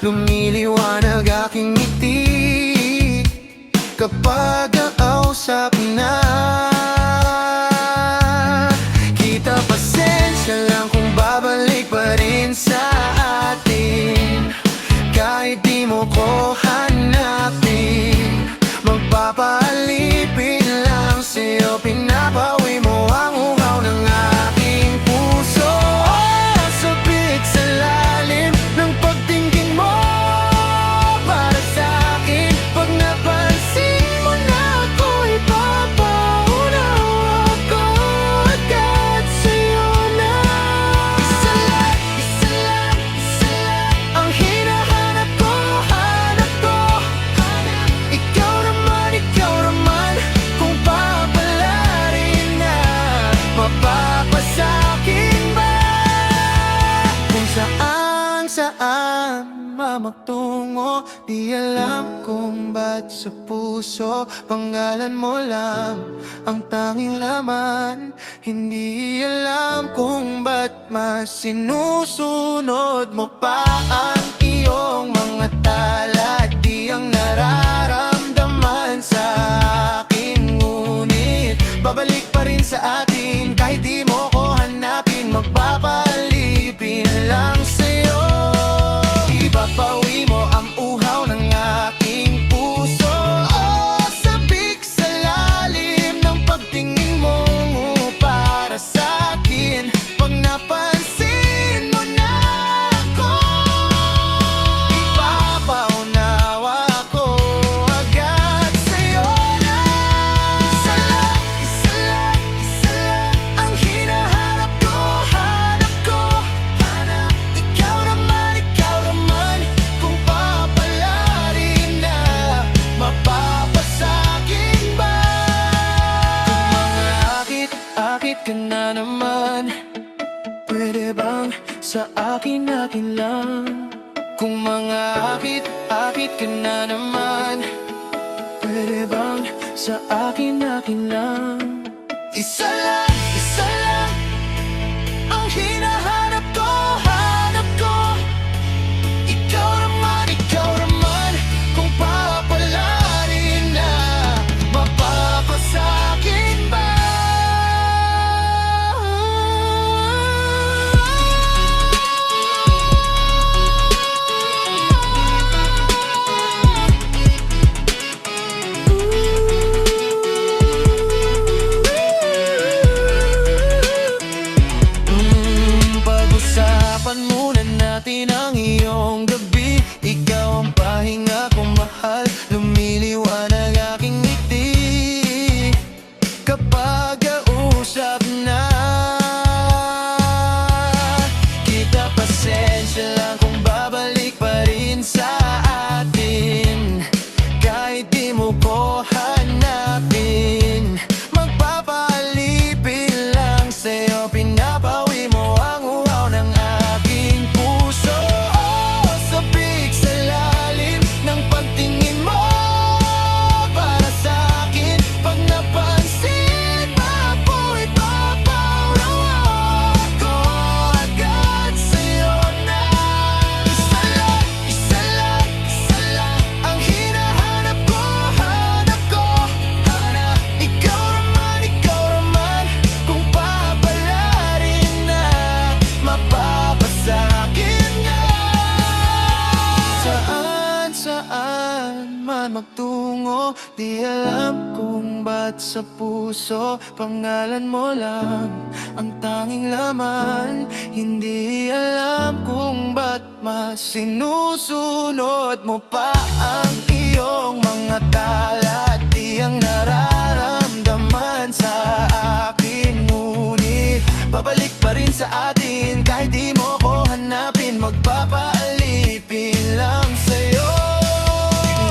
lumiliwanag aking ngiti kapag nakausap na kita. Pasensya lang kung babalik pa rin sa atin, kahit di mo ko hanapin. Magpapaalipin lang sa'yo, pinapawi mo ang uhaw ng aking puso. Sabik sa lalim ng pagtingin mo para sa'kin. Pag napansin mo na ako'y papaunawa ko agad sa'yo na. Isa lang, isa lang, isa lang ang hinahanap ko, hanap ko. Ikaw naman, kung papalarin na, mapapasakin ba? Kung saan magtungo, di alam kung ba't sa puso pangalan mo lang ang tanging laman. Hindi alam kung ba't mas sinusunod mo pa ang iyong mga tala. Di ang nararamdaman sa akin, ngunit babalik pa rin sa atin, kahit di mo ko hanapin. Magpapalipin lang sa'yo, ipapawi mo ang uhaw ng aking puso. Sabik sa lalim ng pagtingin mo para sa'kin. Pag napansin mo na ako, ipapaunawa ko agad sa'yo na. Isa lang, isa lang, isa lang ang hinahanap ko, hanap ko. Ikaw naman, kung papalarin na, mapapasakin ba? Kung mga akit ka na naman, pwede bang sa akin lang? Kung mga akit ka na naman, pwede bang sa akin lang? Isa lang ang hinahanap ko, hanap ko. Ikaw naman, kung papalarin na, mapapasakin ba? Pag-usapan muna natin ang iyong gabi. Ikaw ang pahinga kong mahal, lumiliwanag aking ngiti kapag kausap na kita. Pasensya lang kung babalik pa rin sa atin, kahit di mo ko hanapin. Magpapaalipin lang sa'yo, pinapawi mo ang uhaw ng aking puso. Sabik sa lalim ng pagtingin mo para sa'kin. Pag napansin mo ako'y papaunawa ko agad sa'yo na. Isa lang, isa lang, isa lang ang hinahanap ko, hanap ko. Ikaw naman, kung papalarin na, mapapasakin na. Saan man magtungo, di alam kung ba't sa puso pangalan mo lang ang tanging laman. Hindi alam kung ba't mas sinusunod mo pa ang iyong mga tala. Di ang nararamdaman sa akin, ngunit babalik pa rin sa atin, kahit di mo ko hanapin. Magpapaalipin lang sa'yo,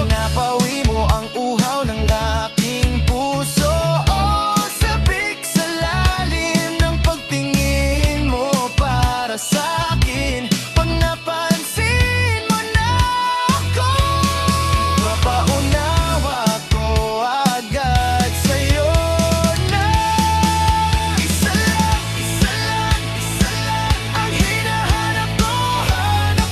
pinapawi mo ang uhaw ng aking puso. Sabik sa lalim ng pagtingin mo para sa'kin. Pag napansin mo na ako, mapaunawa ko agad sa'yo na. Isa lang, isa lang, isa lang ang hinahanap ko, hanap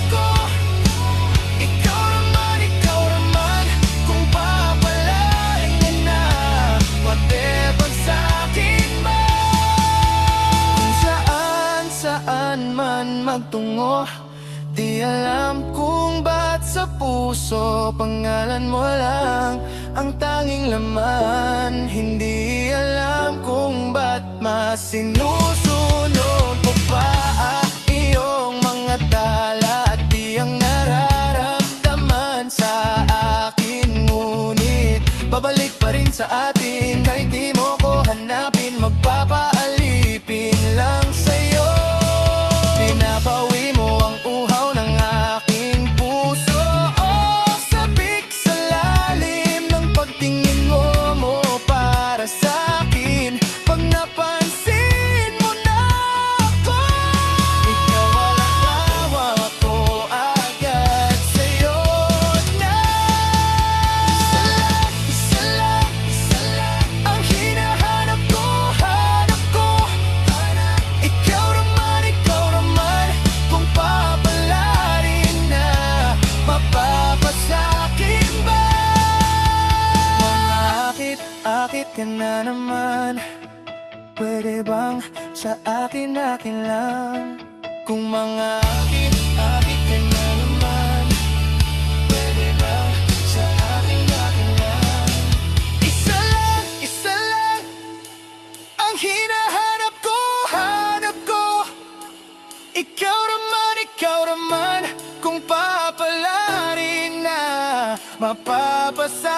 puso, pangalan mo lang ang tanging laman. Hindi alam kung ba't masinusunod mo pa iyong mga tala at di ang nararamdaman sa akin. Ngunit babalik pa rin sa atin kahit di mo ko hanapin. Magpapaalipin lang sa'yo. Pinapawi mo ang uhaw ng aking puso. Sabik sa lalim ng pagtingin mo para sa'kin. Pag napansin mo na ako, ikaw walang tawa ko agad sa'yo na. Isa lang ang hinahanap ko, hanap ko. Ikaw naman, kung papalarin na, mapapasakin ba? Akit ka na naman, pwede bang sa akin lang? Kung mga akit ka na naman, pwede bang sa akin lang? Isa lang ang hinahanap ko, hanap ko. Ikaw naman, kung papalarin na, mapapasa